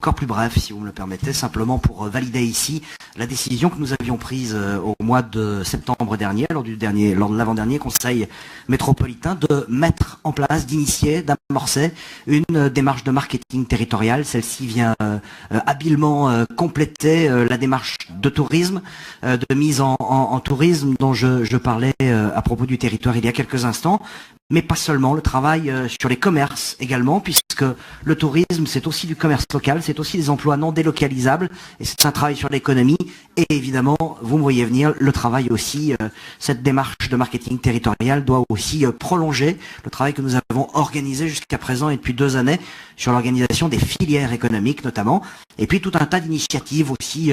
encore plus bref, si vous me le permettez, simplement pour valider ici la décision que nous avions prise au mois de septembre dernier, lors de l'avant-dernier Conseil métropolitain, de mettre en place, d'initier, d'amorcer une démarche de marketing territorial. Celle-ci vient habilement compléter la démarche de tourisme, de mise en tourisme dont je parlais à propos du territoire il y a quelques instants. Mais pas seulement, le travail sur les commerces également, puisque le tourisme, c'est aussi du commerce local, c'est aussi des emplois non délocalisables, et c'est un travail sur l'économie, et évidemment, vous me voyez venir, le travail aussi, cette démarche de marketing territorial doit aussi prolonger le travail que nous avons organisé jusqu'à présent et depuis 2 années sur l'organisation des filières économiques notamment, et puis tout un tas d'initiatives aussi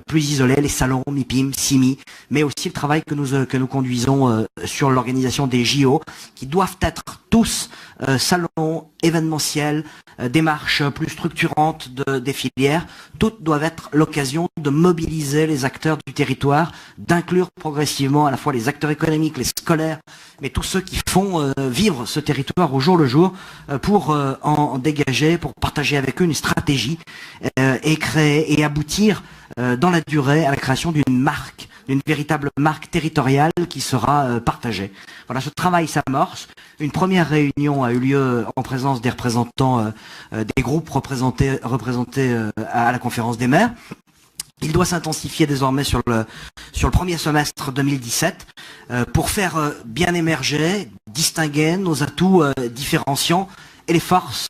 plus isolées, les salons MIPIM, CIMI, mais aussi le travail que nous conduisons sur l'organisation des JO, qui doivent être tous salons, événementiels, démarches plus structurantes des filières. Toutes doivent être l'occasion de mobiliser les acteurs du territoire, d'inclure progressivement à la fois les acteurs économiques, les scolaires, mais tous ceux qui font vivre ce territoire au jour le jour pour en dégager, pour partager avec eux une stratégie et créer et aboutir dans la durée à la création d'une marque, d'une véritable marque territoriale qui sera partagée. Voilà, ce travail s'amorce. Une première réunion a eu lieu en présence des représentants des groupes représentés à la conférence des maires. Il doit s'intensifier désormais sur le premier semestre 2017 pour faire bien émerger, distinguer nos atouts différenciants et les forces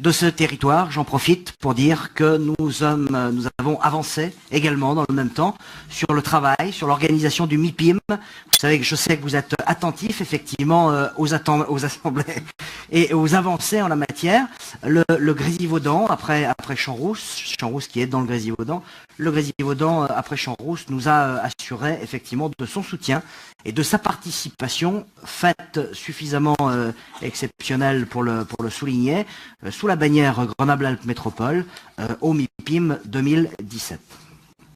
de ce territoire. J'en profite pour dire que nous avons avancé également dans le même temps sur le travail, sur l'organisation du MIPIM. Vous savez que je sais que vous êtes attentifs effectivement aux assemblées et aux avancées en la matière. Le Grésivaudan, après Champs-Rousse qui est dans le Grésivaudan, le Grésivaudan après Champs-Rousse nous a assuré effectivement de son soutien et de sa participation faite suffisamment exceptionnelle pour le souligner, sous la bannière Grenoble-Alpes Métropole au MIPIM 2017.